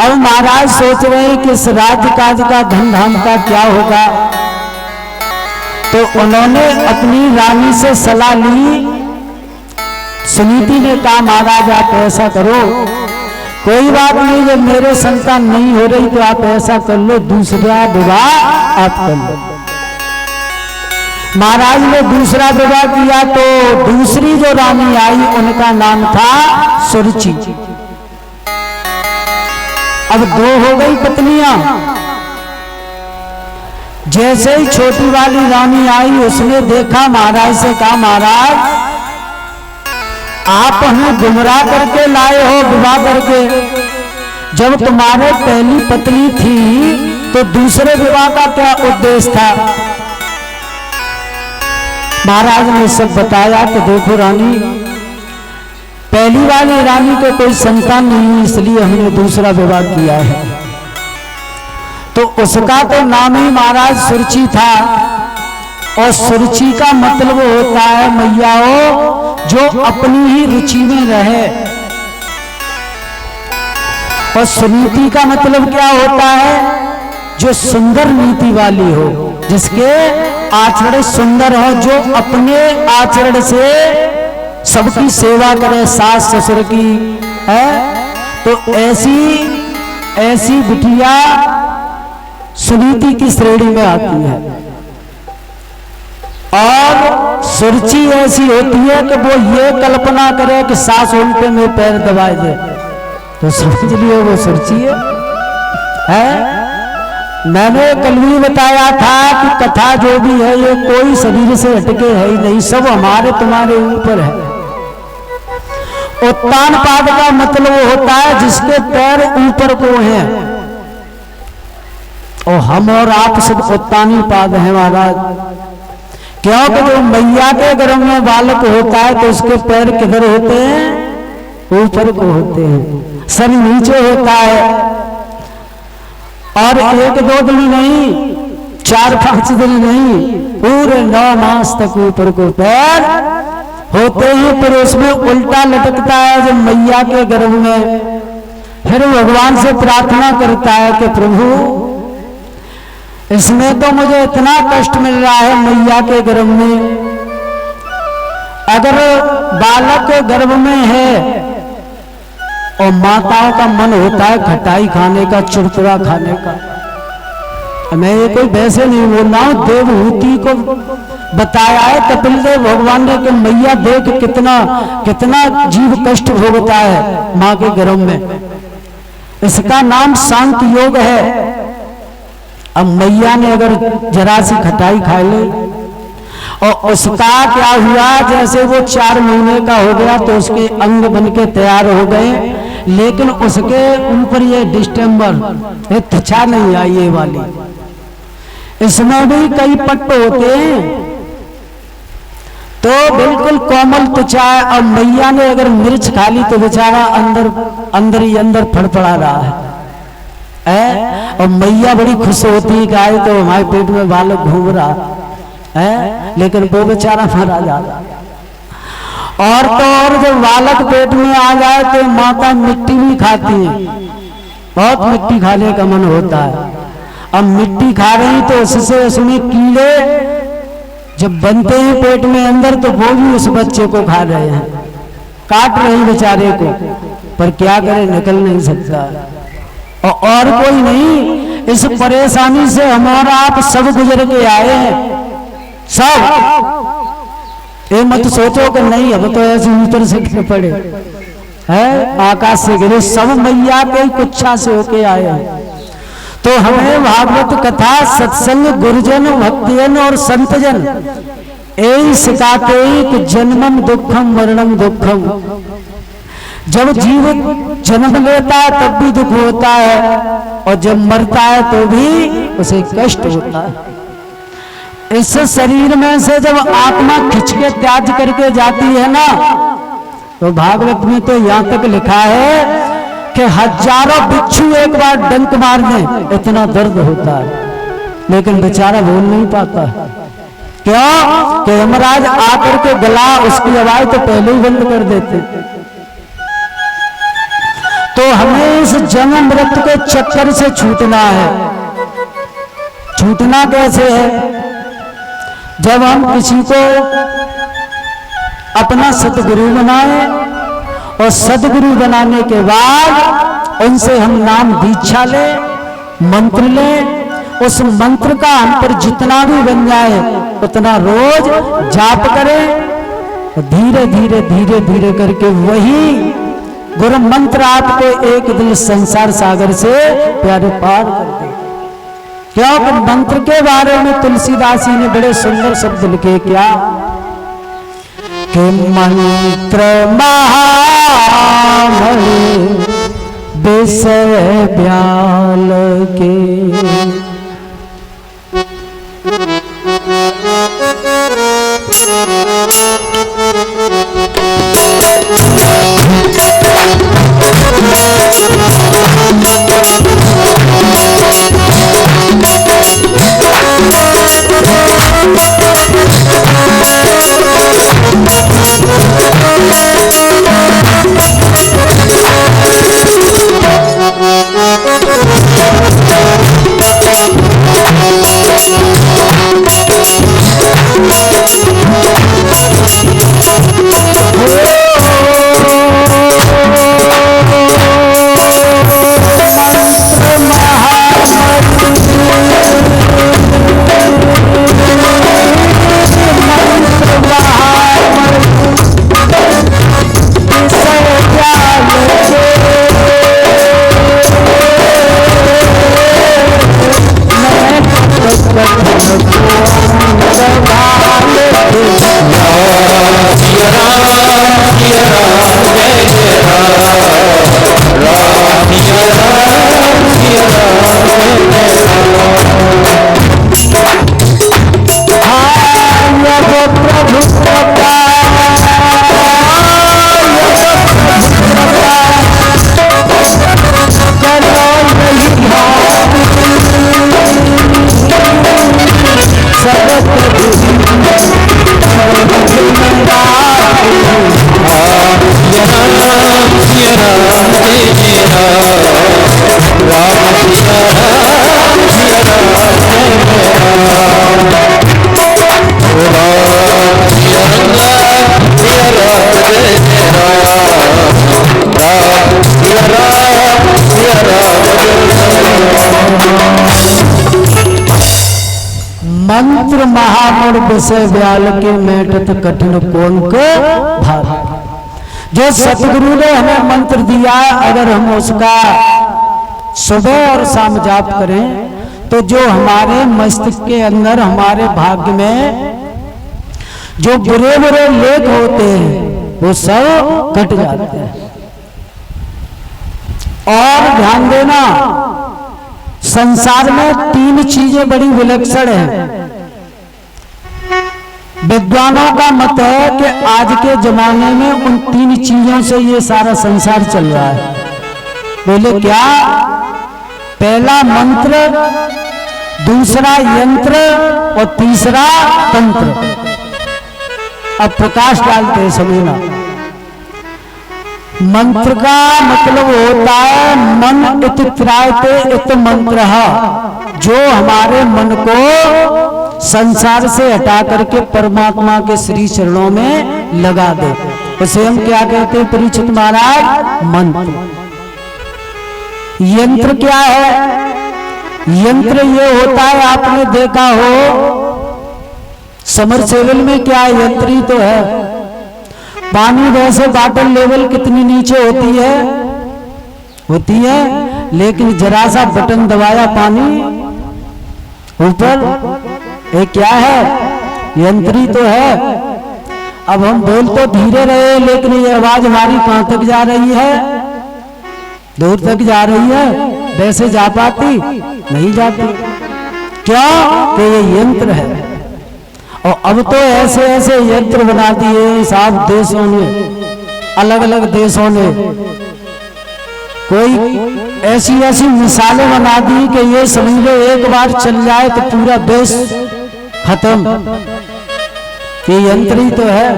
अब महाराज सोच रहे हैं कि इस राज्य काज का धन धाम का क्या होगा। तो उन्होंने अपनी रानी से सलाह ली। सुनीति ने कहा महाराज आप ऐसा करो, कोई बात नहीं, जब मेरे संतान नहीं हो रही तो आप ऐसा कर लो, दूसरा विवाह आप कर लो। महाराज ने दूसरा विवाह किया तो दूसरी जो रानी आई उनका नाम था सुरुचि। अब दो हो गई पत्नियां। जैसे ही छोटी वाली रानी आई उसने देखा, महाराज से कहा महाराज आप हमें गुमराह करके लाए हो विवाह करके, जब तुम्हारे पहली पत्नी थी तो दूसरे विवाह का क्या उद्देश्य था। महाराज ने सब बताया कि देखो रानी, पहली वाली रानी को कोई संतान नहीं, इसलिए हमने दूसरा विवाह किया है। तो उसका तो नाम ही महाराज सुरुचि था, और सुरुचि का मतलब होता है मैयाओ जो अपनी ही रुचि में रहे। और सुनीति का मतलब क्या होता है, जो सुंदर नीति वाली हो, जिसके आचरण सुंदर हो, जो अपने आचरण से सबकी सेवा करे, सास ससुर की है। तो ऐसी बिटिया सुनीति की श्रेणी में आती है। और सुरुचि ऐसी होती है कि वो ये कल्पना करे कि सास उल्टे में पैर दबाए दे, तो समझ लियो वो सुरुचि है। मैंने कल भी बताया था कि कथा जो भी है ये कोई शरीर से हटके है ही नहीं, सब हमारे तुम्हारे ऊपर है। उत्तान पाद का मतलब होता है जिसके पैर ऊपर को हैं, और हम और आप सब उत्तानी पाद हैं महाराज। क्योंकि जो मैया के गर्भ में बालक होता है तो उसके पैर किधर होते हैं, ऊपर को होते हैं, सर नीचे होता है। और एक दो दिन नहीं, 4-5 दिन नहीं, पूरे 9 मास तक ऊपर को पैर होते हैं। फिर उसमें उल्टा लटकता है जब मैया के गर्भ में। फिर भगवान से प्रार्थना करता है कि प्रभु इसमें तो मुझे इतना कष्ट मिल रहा है मैया के गर्भ में, अगर बालक गर्भ में है और माताओं का मन होता है खटाई खाने का, चुरचुरा खाने का। मैं ये कोई वैसे नहीं बोल रहा हूं, देवहूति को बताया है कपिल देव भगवान ने कि मैया देख कितना जीव कष्ट भोगता है माँ के गर्भ में। इसका नाम शांत योग है। अब मैया ने अगर जरा सी खटाई खा ली और उसका क्या हुआ, जैसे वो 4 महीने का हो गया तो उसके अंग बन के तैयार हो गए, लेकिन उसके ऊपर ये डिस्टेंबर ये त्वचा नहीं आई ये वाली, इसमें भी कई पट्ट होते हैं, तो बिल्कुल कोमल त्वचा है। और मैया ने अगर मिर्च खा ली तो बेचारा अंदर ही अंदर फड़फड़ा रहा है। और मैया बड़ी खुश होती है, गाय तो हमारे पेट में बालक घूम रहा है, लेकिन वो बेचारा मारा जा रहा। और तो और जब बालक पेट में आ जाए तो माता मिट्टी भी खाती है, बहुत मिट्टी खाने का मन होता है। अब मिट्टी खा रही तो उससे उसमें कीड़े जब बनते हैं पेट में अंदर, तो वो भी उस बच्चे को खा रहे हैं, काट रहे हैं बेचारे को, पर क्या करे, निकल नहीं सकता। और कोई नहीं, इस परेशानी से हमारा आप सब गुजर के आए हैं सब। ये मत सोचो कि नहीं अब तो ऐसे ऊपर से गिर पड़े है, आकाश से गिरे, सब मैया के कुच्छा से होके आए हैं। तो हमें भागवत कथा, सत्संग, गुरुजन, भक्तजन और संतजन यही सिखाते हैं कि जन्मम दुखम मरणम दुखम। जब जीव जन्म लेता है तब भी दुख होता है, और जब मरता है तो भी उसे कष्ट होता है। इस शरीर में से जब आत्मा खिंच के त्याग करके जाती है ना, तो भागवत में तो यहाँ तक लिखा है कि हजारों बिच्छू एक बार डंक मार दें इतना दर्द होता है, लेकिन बेचारा बोल नहीं पाता। क्यों कि यमराज आकर के गला उसकी आवाज तो पहले ही बंद कर देते। तो हमें इस जन्म मृत्यु के चक्कर से छूटना है। छूटना कैसे है? जब हम किसी को अपना सतगुरु बनाए और सतगुरु बनाने के बाद उनसे हम नाम दीक्षा ले, मंत्र ले, उस मंत्र का हम पर जितना भी बन जाए उतना रोज जाप करें, धीरे धीरे धीरे धीरे करके वही गुरु मंत्र आपको एक दिन संसार सागर से प्यारे पार कर दे। क्योंकि मंत्र के बारे में तुलसीदास जी ने बड़े सुंदर शब्द लिखे, क्या कि मंत्र महामणि विषय ब्याल के, मंत्र महामूढ़ विषय ब्याल के मेटत कठिन कोन को भार। जो सतगुरु ने हमें मंत्र दिया, अगर हम उसका सुबह और शाम जाप करें तो जो हमारे मस्तिष्क के अंदर, हमारे भाग्य में जो बुरे बुरे लेख होते हैं वो सब कट जाते हैं। और ध्यान देना, संसार में तीन चीजें बड़ी विलक्षण हैं। विद्वानों का मत है कि आज के जमाने में उन तीन चीजों से ये सारा संसार चल रहा है। बोले क्या? पहला मंत्र, दूसरा यंत्र और तीसरा तंत्र। अब प्रकाश डालते हैं, समझना। मंत्र का मतलब होता है मन इत त्रायते इत मंत्र, जो हमारे मन को संसार से हटा करके परमात्मा के श्री चरणों में लगा दे। उसे हम क्या कहते हैं परीक्षित महाराज? मंत्र। यंत्र क्या है? यंत्र ये होता है, आपने देखा हो समरसेबल में क्या यंत्र ही तो है। पानी वैसे वाटर लेवल कितनी नीचे होती है, लेकिन जरा सा बटन दबाया पानी ऊपर। ये क्या है? यंत्र ही तो है। अब हम बोल तो धीरे रहे, लेकिन ये आवाज हमारी कहां तक जा रही है? दूर तक जा रही है। वैसे जा पाती? नहीं जाती। क्यों? कि ये यंत्र है। और अब तो ऐसे ऐसे यंत्र बना दिए साहब देशों ने, अलग अलग देशों ने कोई ऐसी ऐसी मिसालें बना दी कि ये समझ लो एक बार चल जाए तो पूरा देश खत्म। ये यंत्र ही तो है।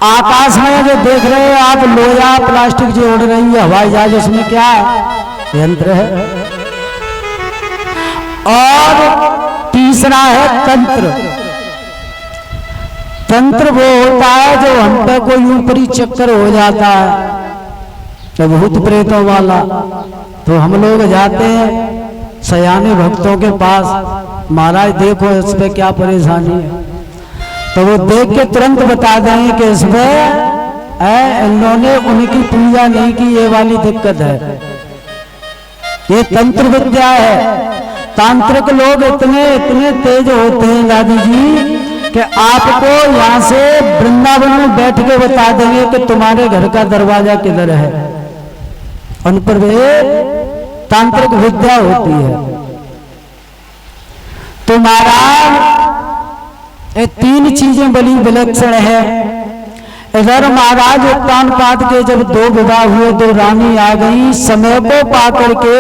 आकाश में जो देख रहे हैं आप लोया प्लास्टिक जो उड़ रही है हवाई जहाज, उसमें क्या यंत्र है। और तीसरा है तंत्र। तंत्र वो होता है जो हम पे कोई ऊपरी चक्कर हो जाता है, तो भूत प्रेतों वाला, तो हम लोग जाते हैं सयाने भक्तों के पास, महाराज देखो इस पे क्या परेशानी है, तो वो देख के तुरंत बता देंगे कि इसमें इन्होंने उनकी पूजा नहीं की, ये वाली दिक्कत है। ये तंत्र विद्या है। तांत्रिक लोग इतने इतने तेज होते हैं दादी जी कि आपको यहाँ से वृंदावन में बैठ के बता देंगे कि तुम्हारे घर का दरवाजा किधर है। उन पर वे तांत्रिक विद्या होती है। तो महाराज ये तीन चीजें बड़ी विलक्षण है। इधर महाराज उत्तानपाद के जब 2 विवाह हुए, 2 रानी आ गई, समय को पा करके